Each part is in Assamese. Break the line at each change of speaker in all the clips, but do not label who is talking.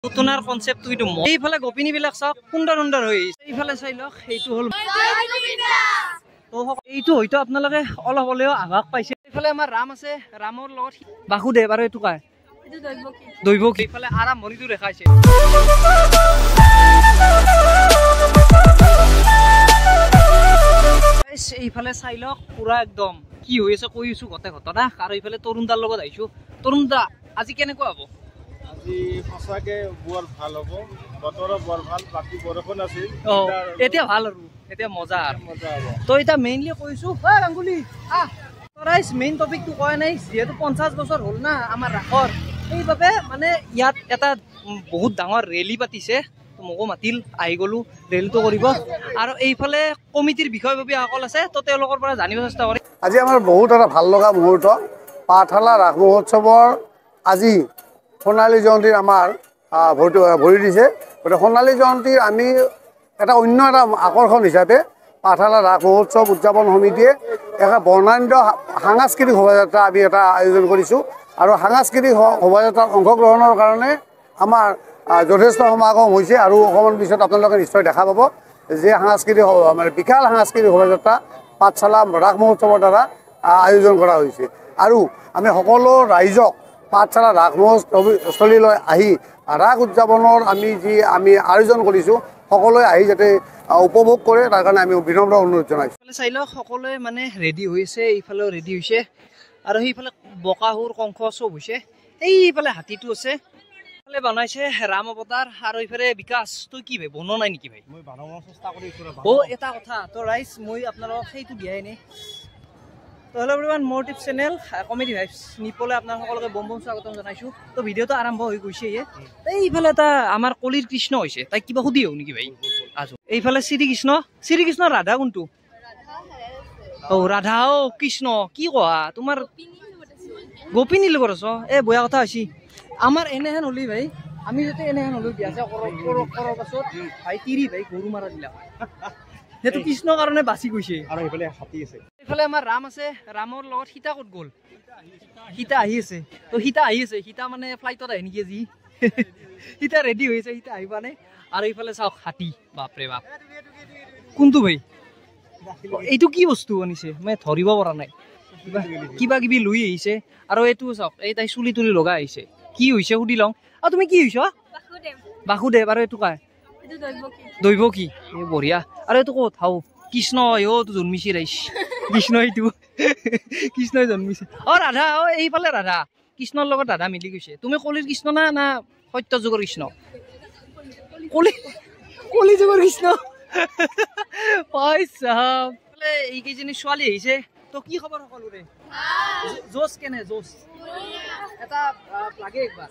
পুতনাৰ কনসেপ্টটো কিন্তু এইফালে গোপিনী বিলাক চাওক সুন্দৰ সুন্দৰ হৈ আছে এইফালে চাই লওক এইটো হল তো এইটো হয়তো আপোনালোকে অলপ হলেও আভাস পাইছে এইফালে আমাৰ ৰাম আছে ৰামৰ লগত বাসুদেৱ আৰু এইটো কাই দৈৱকী এইফালে আৰম্ভণিটো দেখাইছে এইফালে চাই লওক পুৰা একদম কি হৈ আছে কৈছো গতে ঘটনা আৰু এইফালে তৰুণদাৰ লগত আহিছো তৰুণদা আজি কেনেকুৱা হ'ব
আজি সঁচাকে বৰ ভাল হ'ব বতৰ বৰ ভাল বাকি বৰষুণ আছে
এতিয়া ভাল আৰু এতিয়া মজা
হ'ব
তো এটা মেইনলি কৈছো গাঙ্গুলি তৰাইছ মেইন টপিকটো কোৱা নাই যেহেতু 50 বছৰ হ'ল না আমাৰ ৰাসৰ এইভাবে মানে ইয়াত এটা বহুত ডাঙৰ ৰেলী পাতিছে মোকো মাতিল আহি গলো ৰেলীটো কৰিব আৰু এইফালে কমিটিৰ বিষয়ববীয়াসকল আছে তো তেওঁলোকৰ পৰা জানিব চেষ্টা কৰিম
আজি আমাৰ বহুত এটা ভাল লগা মুহূৰ্ত পাঠশালা ৰাস মহোৎসৱৰ আজি সোণালী জয়ন্তীৰ আমাৰ ভৰি দিছে গতিকে সোণালী জয়ন্তীৰ আমি এটা অন্য এটা আকৰ্ষণ হিচাপে পাঠশালা ৰাস মহোৎসৱ উদযাপন সমিতিয়ে এটা বৰ্ণাঢ্য সাংস্কৃতিক শোভাযাত্ৰা আমি এটা আয়োজন কৰিছোঁ আৰু সাংস্কৃতিক শোভাযাত্ৰাত অংশগ্ৰহণৰ কাৰণে আমাৰ যথেষ্ট সমাগম হৈছে আৰু অকণমান পিছত আপোনালোকে নিশ্চয় দেখা পাব যে সাংস্কৃতিক মানে বিশাল সাংস্কৃতিক শোভাযাত্ৰা পাঠশালা ৰাস মহোৎসৱৰ দ্বাৰা আয়োজন কৰা হৈছে আৰু আমি সকলো ৰাইজক পাঠশালা ৰাস মহোৎসৱস্থলীলৈ আহি ৰাস উদযাপনৰ আমি আয়োজন কৰিছোঁ সকলোৱে আহি যাতে উপভোগ কৰে তাৰ কাৰণে আমি বিনম্ৰ অনুৰোধ জনাইছোঁ
চাই লওক সকলোৱে মানে ৰেডি হৈছে এইফালেও ৰেডি হৈছে আৰু সেইফালে বকাসুৰ কংস চব হৈছে এইফালে হাতীটো আছে এইফালে বনাইছে ৰাম অৱতাৰ আৰু এইফালে বিকাশ তই কি ভাই বনোৱা নাই নেকি ভাই
মই বনাবৰ চেষ্টা কৰিছোঁ
এটা কথা তো ৰাইজ মই আপোনালোকক সেইটো দিয়াই নাই তো হেল্ল' এভৰিৱান মোৰ টিপ চেনেল কমেডি ভাইবছ নিপলে আপোনাৰ সকলোকে বম বম স্বাগতম জনাইছোঁ তো ভিডিঅ'টো আৰম্ভ হৈ গৈছে এইফালে এটা আমাৰ কলিৰ কৃষ্ণ হৈছে তাইক কিবা সুধি আহো নেকি ভাই আছো এইফালে শ্ৰীকৃষ্ণ ৰাধা কোনটো ৰাধা কৃষ্ণ কি কোৱা তোমাৰ গোপিনীৰ লগত আছ বয়া কথা হৈছে আমাৰ এনেহেন হলি ভাই আমি যাতে এনেহেন হলো বিয়া কৰাৰ পাছত ভাই তিৰি ভাই গৰু মাৰা দিলা সেইটো কৃষ্ণৰ কাৰণে বাচি গৈছে
আৰু এইফালে হাতী আছে
এইফালে আমাৰ ৰাম আছে ৰামৰ লগত সীতা ক'ত গ'ল সীতা আহি আছে তো সীতা আহি আছে সীতা মানে ফ্লাইটত আহি নেকি আজি সীতা ৰেডি হৈ আছে সীতা আহি পোৱা নাই আৰু এইফালে চাওক হাতী বাপৰে বাপ কোনটো ভাই এইটো কি বস্তু আনিছে মানে ধৰিব পৰা নাই কিবা কিবি লৈ আহিছে আৰু এইটো চাওক এই তাই চুলি তুলি লগাই আহিছে কি হৈছে সুধি লওঁ আৰু তুমি কি হৈছ বাসুদেৱ আৰু এইটো কাৰ দৈৱকী এই বঢ়িয়া আৰু এইটো ক'ত হাও কৃষ্ণ তো জন্মিছে ৰাইছ কৃষ্ণ এইটো কৃষ্ণই জন্মিছে ৰাধা এইফালে ৰাধা কৃষ্ণৰ লগত ৰাধা মিলি গৈছে তুমি কলিৰ কৃষ্ণ না সত্য যুগৰ কৃষ্ণ কলি যুগৰ কৃষ্ণ এইকেইজনী ছোৱালী আহিছে তো কি খবৰ সকলোৰে জোচ কেনে জোচ এটা লাগে একবাৰ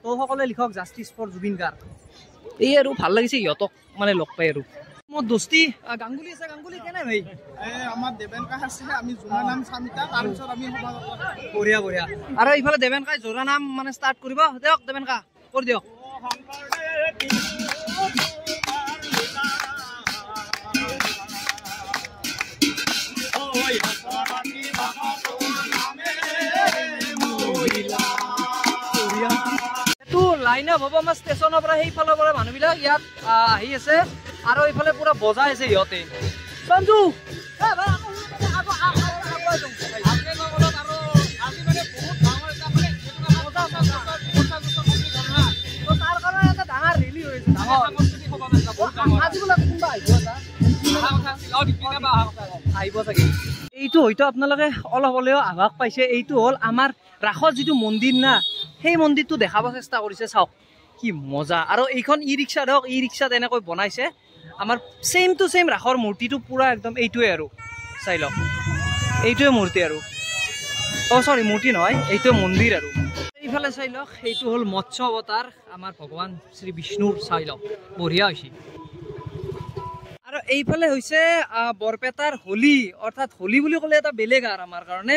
তো সকলোৱে লিখক জাষ্টিছ ফৰ জুবিন গাৰ্গ এই আৰু ভাল লাগিছে সিহঁতক মানে লগ পাই আৰু মোৰ দোস্তি গাঙ্গুলি আছে গাঙ্গুলি কেনে ভাই
আমাৰ দেবেন কাহ আছে আমি জোৰা নাম চামিতা তাৰ পিছত আমি
বঢ়িয়া বঢ়িয়া আৰু এইফালে দেবেন কাই জোৰা নাম মানে ষ্টাৰ্ট কৰিব দিয়ক দেবেন কা কৰি দিয়ক লাইন আপ হ'ব আমাৰ ষ্টেচনৰ পৰা সেইফালৰ পৰা মানুহবিলাক ইয়াত আহি আছে আৰু এইফালে পুৰা বজাই আছে সিহঁতে সঞ্জু আহিব চাগে এইটো হয়তো আপোনালোকে অলপ হলেও আভাস পাইছে এইটো হ'ল আমাৰ ৰাসৰ যিটো মন্দিৰ না সেই মন্দিৰটো দেখাব চেষ্টা কৰিছে চাওক কি মজা আৰু এইখন ই ৰিক্সা ধৰক ই ৰিক্সাত এনেকৈ বনাইছে আমাৰ ছেইম টু ছেইম ৰাসৰ মূৰ্তিটো পুৰা একদম এইটোৱে আৰু চাই লওক এইটোৱে মূৰ্তি আৰু চৰি মূৰ্তি নহয় এইটোৱে মন্দিৰ আৰু এইফালে চাই লওক এইটো হ'ল মৎস্য অৱতাৰ আমাৰ ভগৱান শ্ৰী বিষ্ণুৰ চাই লওক বঢ়িয়া হৈছে আৰু এইফালে হৈছে বৰপেটাৰ হোলী অৰ্থাৎ হোলী বুলি ক'লে এটা বেলেগ আৰু আমাৰ কাৰণে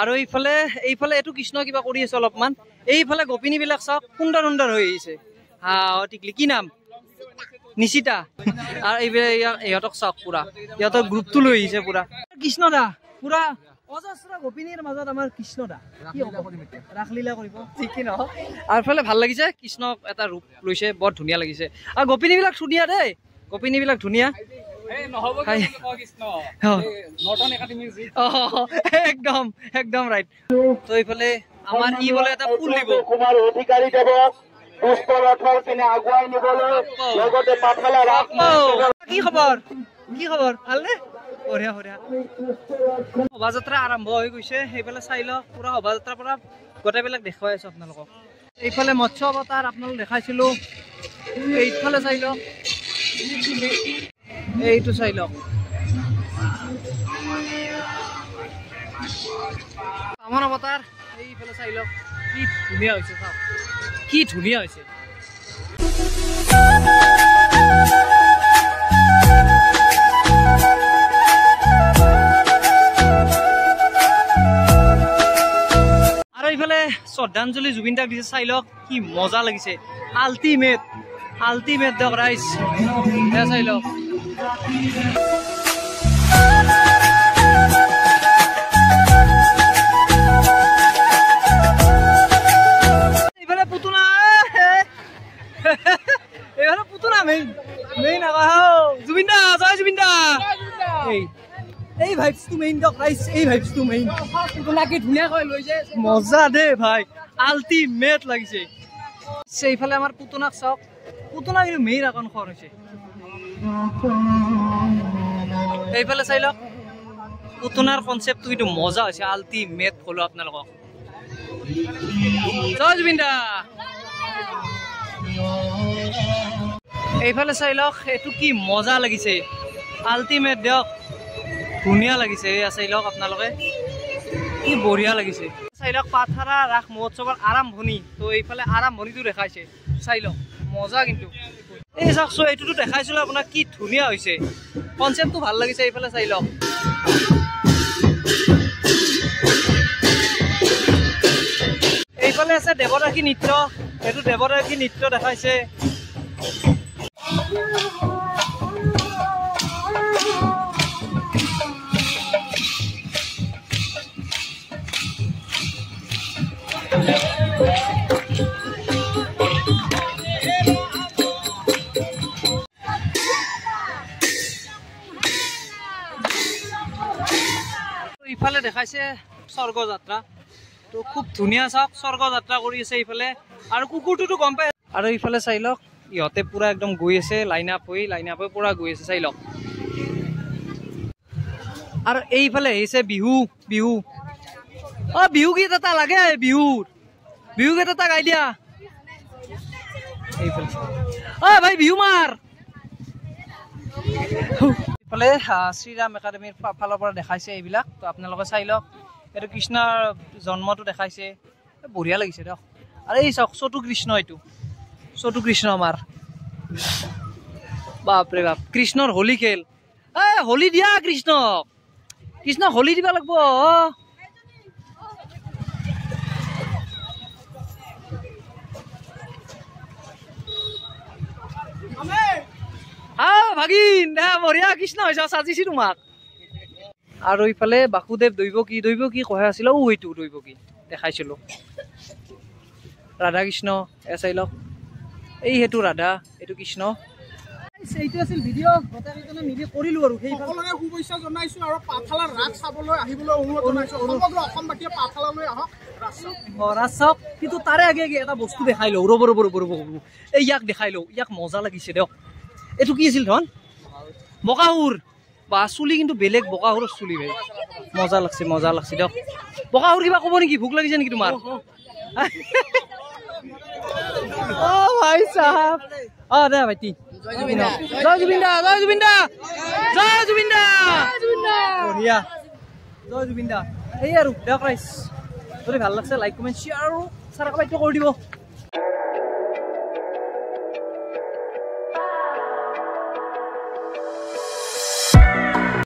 আৰু এইফালে এইটো কৃষ্ণ কিবা কৰি আছে অলপমান এইফালে গোপিনী বিলাক চাওক সুন্দৰ সুন্দৰ হৈ আহিছে টিকলি কি নাম নিশিতা আৰু ইহঁতক চাওক পুৰা ইহঁতৰ গ্ৰুপটো লৈ আহিছে পুৰা কৃষ্ণদা পুৰা অজস্ৰ গোপিনীৰ মাজত আমাৰ কৃষ্ণদা ৰাসলীলা কৰিব ঠিক কি নহয় আৰু ফালে ভাল লাগিছে কৃষ্ণক এটা ৰূপ লৈছে বৰ ধুনীয়া লাগিছে আৰু গোপিনীবিলাক ধুনীয়া দেই গোপিনীবিলাক ধুনীয়া একদম একদম ৰাইট তো এইফালে আমাৰ ই বোলে এটা ফুল দিব
কুমাৰ অধিকাৰী দেৱক দুষ্ট ৰথৰ পিনে আগুৱাই নিবলৈ লগতে পাঠশালা ৰাস
কি খবৰ ভালনে বঢ়িয়া বঢ়িয়া শোভাযাত্ৰা আৰম্ভ হৈ গৈছে সেইফালে চাই লওক পুৰা শোভাযাত্ৰাৰ পৰা গোটেইবিলাক দেখুৱাই আছো আপোনালোকক এইফালে মৎস্য অৱতাৰ আপোনালোক দেখাইছিলো এইফালে চাই লওক এইটো চাই লওক বামন অৱতাৰ এইফালে চাই লওক কি ধুনীয়া হৈছে চাওক কি ধুনীয়া হৈছে আৰু এইফালে শ্ৰদ্ধাঞ্জলি জুবিন দাক দিছে চাই লওক কি মজা লাগিছে আল্টিমেট দিয়ক ৰাইজ চাই লওক এইফালে পুতুনা মেইন জুবিন দা জয় জুবিন দা এই ভাইবছটো মেইন দিয়ক ৰাইজ এই ভাইবছটো মেইন পুতুনাকে ধুনীয়াকৈ লৈ যায় মজা দেই ভাই আল্টিমেট লাগিছে এইফালে আমাৰ পুতুনাক চাওক পুতুনা কিন্তু মেইন আকৰ্ষণ হৈছে এইফালে চাই লওক পুতুনাৰ কনচেপ্টটো কিন্তু মজা হৈছে আল্টিমেট ক'লো আপোনালোকক জয় জুবিন দা এইফালে চাই লওক এইটো কি মজা লাগিছে আল্টিমেট দিয়ক ধুনীয়া লাগিছে এয়া চাই লওক আপোনালোকে কি বঢ়িয়া লাগিছে চাই লওক পাঠাৰা ৰাস মহোৎসৱৰ আৰম্ভণি তো এইফালে আৰম্ভণিটো দেখাইছে চাই লওক মজা কিন্তু এই চাওকচোন এইটোতো দেখাইছিলো আপোনাক কি ধুনীয়া হৈছে কনচেপ্টটো ভাল লাগিছে এইফালে চাই লওক এইফালে আছে দেৱদাসী নৃত্য এইটো দেৱদাসী নৃত্য দেখাইছে ইফালে দেখাইছে স্বৰ্গযাত্ৰা তো খুব ধুনীয়া চাওক স্বৰ্গযাত্ৰা কৰি আছে এইফালে আৰু কুকুৰটোতো গম পায় আৰু ইফালে চাই লওক ইহঁতে পুৰা একদম গৈ আছে লাইন আপ হৈ পুৰা গৈ আছে চাই লওক আৰু এইফালে আহিছে বিহু বিহু গীত এটা লাগে বিহু গীত এটা গাই দিয়া এইফালে ভাই বিহু মাৰ এইফালে শ্ৰীৰাম একাডেমীৰ ফালৰ পৰা দেখাইছে এইবিলাক তো আপোনালোকে চাই লওক এইটো কৃষ্ণৰ জন্মটো দেখাইছে বঢ়িয়া লাগিছে দিয়ক আৰু এই চাওক চতু কৃষ্ণ এইটো চতু কৃষ্ণ আমাৰ বাপৰে বাপ কৃষ্ণৰ হোলী খেল হোলী দিয়া কৃষ্ণক হোলী দিব লাগিব ভাগিন বঢ়িয়া কৃষ্ণ হৈছে চাজিছি তোমাক আৰু ইফালে বাসুদেৱ দৈৱকী কহে আছিল এইটো দৈৱকী দেখাইছিলো ৰাধা কৃষ্ণ চাই লওক এই সেইটো ৰাধা এইটো কৃষ্ণ এইটো আছিল ভিডিঅ' গোটেইকেইজনে মিলি কৰিলো আৰু
সকলোকে শুভেচ্ছা জনাইছো আৰু পাঠশালাৰ ৰাস চাবলৈ আহিবলৈ অনুৰোধ জনাইছো সমগ্ৰ অসমবাসীয়ে পাঠশালালৈ আহক
ৰাস চাওক কিন্তু তাৰে আগে এটা বস্তু দেখাই লওঁ ৰ'ব এই ইয়াক দেখাই লওঁ ইয়াক মজা লাগিছে দিয়ক এইটো কি আছিল ধন বকাসুৰ বা চুলি কিন্তু বেলেগ বকাসুৰৰ চুলি ভাই মজা লাগছে দিয়ক বকাসুৰ কিবা ক'ব নেকি ভোক লাগিছে নেকি তোমাৰ ভাই চাহাব দে ভাইটি জয় জুবিন দা এই আৰু দিয়ক ৰাইজ যদি ভাল লাগছে লাইক কমেণ্ট শ্বেয়াৰ আৰু চাৰা বাইটো কৰি দিব